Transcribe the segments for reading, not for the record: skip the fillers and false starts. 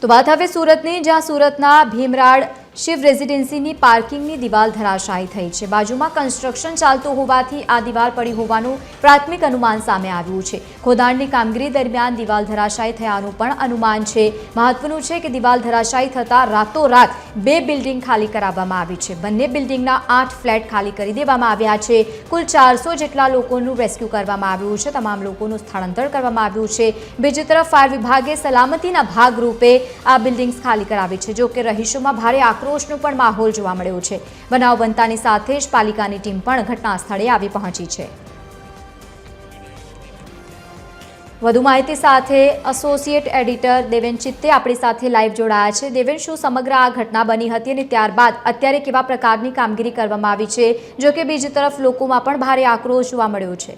તો વાત હવે સુરતની, જ્યાં સુરતના ભીમરાડ શિવ રેઝિડેન્સીની પાર્કિંગની દિવાલ ધરાશાયી થઈ છે। બાજુમાં કન્સ્ટ્રક્શન ચાલતું હોવાથી આ દિવાલ પડી હોવાનું પ્રાથમિક અનુમાન સામે આવ્યું છે। ખોદાણની કામગીરી દરમિયાન દિવાલ ધરાશાયી થયાનું પણ અનુમાન છે। મહત્વનું છે કે દિવાલ ધરાશાયી થતાં રાતોરાત બે બિલ્ડિંગ ખાલી કરાવવામાં આવી છે। બંને બિલ્ડિંગના 8 ફ્લેટ ખાલી કરી દેવામાં આવ્યા છે। કુલ 400 જેટલા લોકોનું રેસ્ક્યુ કરવામાં આવ્યું છે। તમામ લોકોનું સ્થળાંતર કરવામાં આવ્યું છે। બીજી તરફ ફાયર વિભાગે સલામતીના ભાગરૂપે આ બિલ્ડિંગ્સ ખાલી કરાવી છે। જો કે રહીશોમાં ભારે આક્રોશનો પણ માહોલ જોવા મળ્યો છે। બનાવ બનતાની સાથે જ પાલિકાની ટીમ પણ ઘટના સ્થળે આવી પહોંચી છે। વધુ માહિતી સાથે એસોસિએટ એડિટર દેવેન ચિત્તે આપણી સાથે લાઈવ જોડાયા છે। દેવેન, શું સમગ્ર આ ઘટના બની હતી અને ત્યારબાદ અત્યારે કેવા પ્રકારની કામગીરી કરવામાં આવી છે? જો કે બીજી તરફ લોકોમાં પણ ભારે આક્રોશ જોવા મળ્યો છે।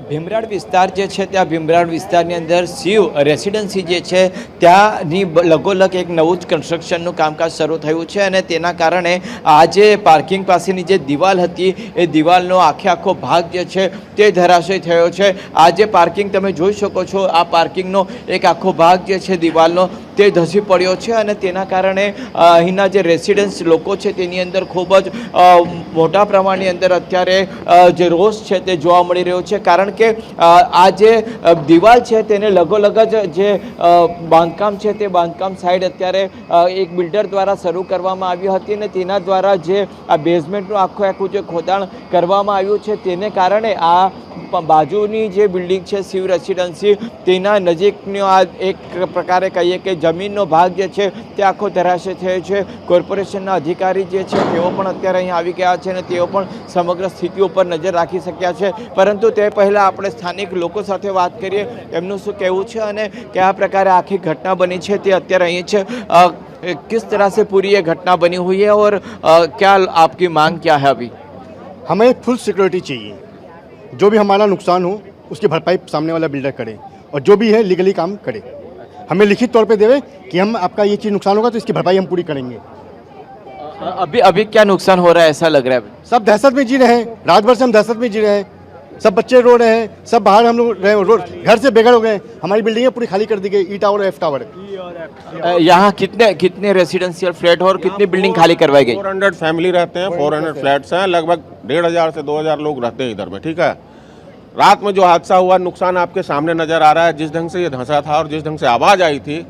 ભીમરાડ વિસ્તાર જે છે ત્યાં ભીમરાડ વિસ્તારની અંદર શિવ રેસિડેન્સી જે છે ત્યાંની લગોલગ એક નવું જ કન્સ્ટ્રક્શનનું કામકાજ શરૂ થયું છે અને તેના કારણે આજે પાર્કિંગ પાસેની જે દિવાલ હતી એ દિવાલનો આખો ભાગ જે છે તે ધરાશયી થયો છે। આ જે પાર્કિંગ તમે જોઈ શકો છો, આ પાર્કિંગનો એક આખો ભાગ જે છે દિવાલનો તે ધસી પડ્યો છે અને તેના કારણે અહીંના જે રેસિડેન્સ લોકો છે તેની અંદર ખૂબ જ મોટા પ્રમાણની અંદર અત્યારે જે રોષ છે તે જોવા મળી રહ્યો છે। કારણ કે આ જે દિવાલ છે તેને લગોલગ જ જે બાંધકામ છે તે બાંધકામ સાઈડ અત્યારે એક બિલ્ડર દ્વારા શરૂ કરવામાં આવી હતી અને તેના દ્વારા જે આ બેઝમેન્ટનું આખું જે ખોદાણ કરવામાં આવ્યું છે તેને કારણે આ બાજુની જે બિલ્ડિંગ છે શિવ રેસિડેન્સી તેના નજીકનો આ એક પ્રકારે કહીએ કે જમીનનો ભાગ જે છે તે આખો ધરાશય થયો છે। કોર્પોરેશનના અધિકારી જે છે તેઓ પણ અત્યારે અહીં આવી ગયા છે અને તેઓ પણ સમગ્ર સ્થિતિ ઉપર નજર રાખી શક્યા છે। પરંતુ તે પહેલાં આપણે સ્થાનિક લોકો સાથે વાત કરીએ, એમનું શું કહેવું છે અને કયા પ્રકારે આખી ઘટના બની છે તે અત્યારે અહીં છે। किस तरह से पूरी ये घटना बनी हुई है और क्या आपकी मांग क्या है अभी? हमें फुल सिक्योरिटी चाहिए। जो भी हमारा नुकसान हो उसकी भरपाई सामने वाला बिल्डर करे और जो भी है लीगली काम करे। हमें लिखित तौर पे देवे कि हम आपका ये चीज़ नुकसान होगा तो इसकी भरपाई हम पूरी करेंगे। अभी क्या नुकसान हो रहा है ऐसा लग रहा है? सब दहशत में जी रहे हैं, रात भर से हम दहशत में जी रहे हैं। सब बच्चे रो रहे हैं, सब बाहर हम लोग रोड घर से बेघर हो गए। हमारी बिल्डिंगें पूरी खाली कर दी गई, ई टावर एफ टावर। यहाँ कितने रेसिडेंशियल फ्लैट और कितनी बिल्डिंग खाली करवाई गई? 400 फैमिली रहते हैं, 400 फ्लैट्स हैं, लगभग 1500 से 2000 लोग रहते हैं इधर में। ठीक है, रात में जो हादसा हुआ, नुकसान आपके सामने नजर आ रहा है। जिस ढंग से ये धंसा था और जिस ढंग से आवाज़ आई थी,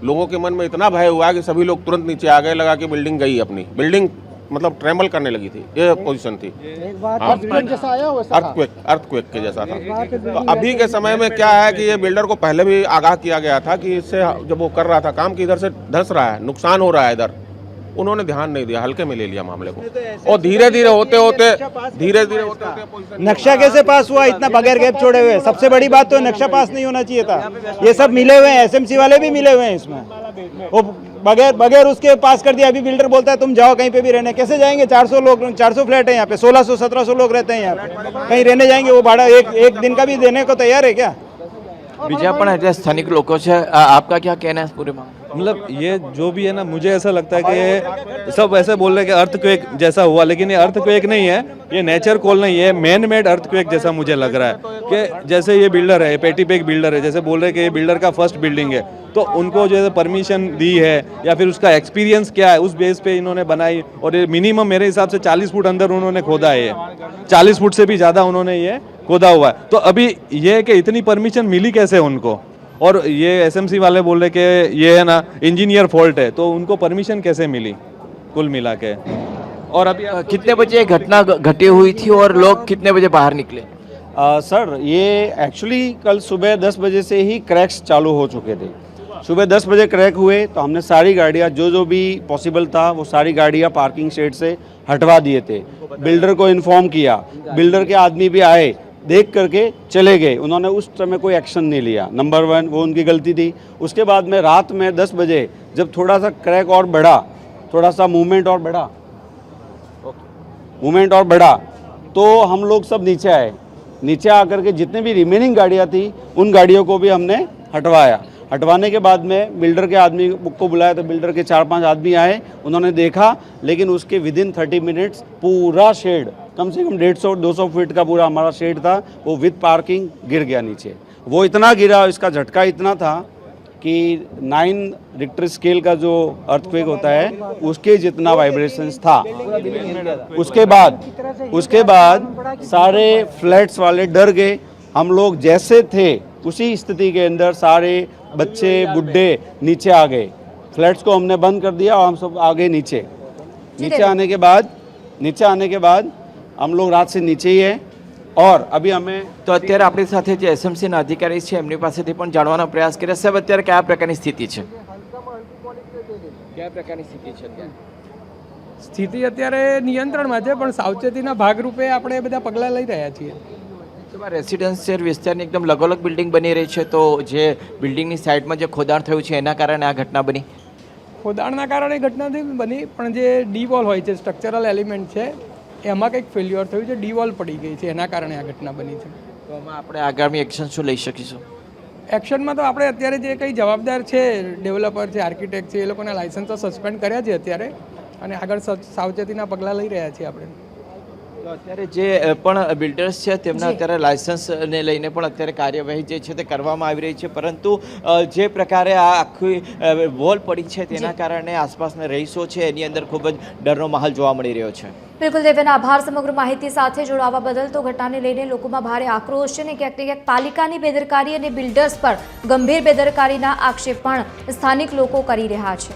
लोगों के मन में इतना भय हुआ कि सभी लोग तुरंत नीचे आ गए। लगा कि बिल्डिंग गई, अपनी बिल्डिंग मतलब ट्रेमल करने लगी थी, ये पोजीशन थी। अर्थक्वेक के जैसा था। तो अभी के समय में क्या है कि ये बिल्डर को पहले भी आगाह किया गया था कि इससे जब वो कर रहा था काम कि इधर से धंस रहा है, नुकसान हो रहा है इधर, उन्होंने ध्यान नहीं दिया, हल्के में ले लिया मामले को और धीरे धीरे होते नक्शा कैसे पास हुआ इतना बगैर गैप छोड़े हुए? सबसे बड़ी बात तो नक्शा पास नहीं होना चाहिए था। ये सब मिले हुए हैं, एसएमसी वाले भी मिले हुए हैं इसमें। वो बगैर उसके पास कर दिया। अभी बिल्डर बोलता है तुम जाओ कहीं पे भी रहने, कैसे जाएंगे? 400 लोग, 400 फ्लैट है यहाँ पे, 1600-1700 लोग रहते हैं यहाँ पे, कहीं रहने जाएंगे? वो भाड़ा एक दिन का भी देने को तैयार है क्या? बीजा पण એટલે સ્થાનિક લોકો છે, आपका क्या कहना है इस पूरे मामले? मतलब ये जो भी है ना, मुझे ऐसा लगता है कि ये सब ऐसे बोल रहे हैं कि अर्थक्वेक जैसा हुआ, लेकिन ये अर्थक्वेक नहीं है, ये नेचर कॉल नहीं है, मैन मेड अर्थक्वेक जैसा मुझे लग रहा है। कि जैसे ये बिल्डर है, पेटीपेक बिल्डर है, जैसे बोल रहे हैं कि ये बिल्डर का फर्स्ट बिल्डिंग है, तो उनको जो है परमिशन दी है या फिर उसका एक्सपीरियंस क्या है, उस बेस पे इन्होंने बनाई। और ये मिनिमम मेरे हिसाब से 40 फुट अंदर उन्होंने खोदा है, 40 फुट से भी ज़्यादा उन्होंने ये खोदा हुआ है। तो अभी ये है कि इतनी परमिशन मिली कैसे उनको? और ये एसएमसी वाले बोल रहे कि ये है ना इंजीनियर फॉल्ट है, तो उनको परमिशन कैसे मिली कुल मिला के? और अभी कितने बजे ये घटना घटी हुई थी और लोग कितने बजे बाहर निकले? सर ये एक्चुअली कल सुबह 10 बजे से ही क्रैक्स चालू हो चुके थे। सुबह 10 बजे क्रैक हुए तो हमने सारी गाड़ियाँ जो भी पॉसिबल था वो सारी गाड़ियाँ पार्किंग शेड से हटवा दिए थे। बिल्डर को इन्फॉर्म किया, बिल्डर के आदमी भी आए, देख करके चले गए। उन्होंने उस समय कोई एक्शन नहीं लिया। नंबर 1 वो उनकी गलती थी। उसके बाद में रात में 10 बजे जब थोड़ा सा क्रैक और बढ़ा, थोड़ा सा मूवमेंट और बढ़ा तो हम लोग सब नीचे आए। नीचे आकर के जितने भी रिमेनिंग गाड़ियाँ थी उन गाड़ियों को भी हमने हटवाया। हटवाने के बाद में बिल्डर के आदमी को बुलाया तो बिल्डर के 4-5 आदमी आए, उन्होंने देखा, लेकिन उसके विदिन 30 मिनट्स पूरा शेड कम से कम 150-200 फीट का पूरा हमारा शेड था वो विद पार्किंग गिर गया नीचे। वो इतना गिरा, इसका झटका इतना था कि 9 रिक्टर स्केल का जो अर्थक्वेक होता है उसके जितना वाइब्रेशंस था। उसके बाद सारे फ्लैट्स वाले डर गए। हम लोग जैसे थे उसी स्थिति के अंदर सारे बच्चे बुढ़े नीचे आ गए। फ्लैट्स को हमने बंद कर दिया और हम सब आ गए नीचे। नीचे आने के बाद हम लोग रात से नीचे ही है और अभी हमें તો અત્યારે આપણી સાથે જે એસએમસીના અધિકારી છે એમની પાસેથી પણ જાણવાનો પ્રયાસ કર્યા. સાહેબ, અત્યારે કયા પ્રકારની સ્થિતિ છે? કયા પ્રકારની સ્થિતિ છે અત્યારે? સ્થિતિ અત્યારે નિયંત્રણમાં છે, પણ સાવચેતીના ભાગરૂપે આપણે બધા પગલાં લઈ રહ્યા છીએ. તમારા રેસિડેન્શિયલ વિસ્તારની એકદમ લગોલગ બિલ્ડિંગ બની રહી છે, તો જે બિલ્ડિંગની સાઈડમાં જે ખોદાણ થયું છે એના કારણે આ ઘટના બની? ખોદાણના કારણે ઘટના નથી બની, પણ જે ડી વોલ હોય છે, સ્ટ્રક્ચરલ એલિમેન્ટ છે, એમાં કંઈક ફેલ્યુઅર થયું છે, ડી વોલ પડી ગઈ છે, એના કારણે આ ઘટના બની છે. તો આમાં આપણે આગામી એક્શન શું લઈ શકીશું? એક્શનમાં તો આપણે અત્યારે જે કંઈ જવાબદાર છે, ડેવલપર છે, આર્કિટેક્ટ છે, એ લોકોના લાયસન્સ તો સસ્પેન્ડ કર્યા છે અત્યારે, અને આગળ સાવચેતીના પગલાં લઈ રહ્યા છીએ આપણે. તો અત્યારે જે પણ બિલ્ડર્સ છે તેમના અત્યારે લાયસન્સને લઈને પણ અત્યારે કાર્યવાહી જે છે તે કરવામાં આવી રહી છે, પરંતુ જે પ્રકારે આ આખી વોલ પડી છે તેના કારણે આસપાસના રહીશો છે એની અંદર ખૂબ જ ડરનો માહોલ જોવા મળી રહ્યો છે. બિલકુલ દેવેના આભાર સમગ્ર માહિતી સાથે જોડાવા બદલ. તો ઘટનાને લઈને લોકોમાં ભારે આક્રોશ છે ને ક્યાંક ને ક્યાંક પાલિકાની બેદરકારી અને બિલ્ડર્સ પર ગંભીર બેદરકારીના આક્ષેપ પણ સ્થાનિક લોકો કરી રહ્યા છે.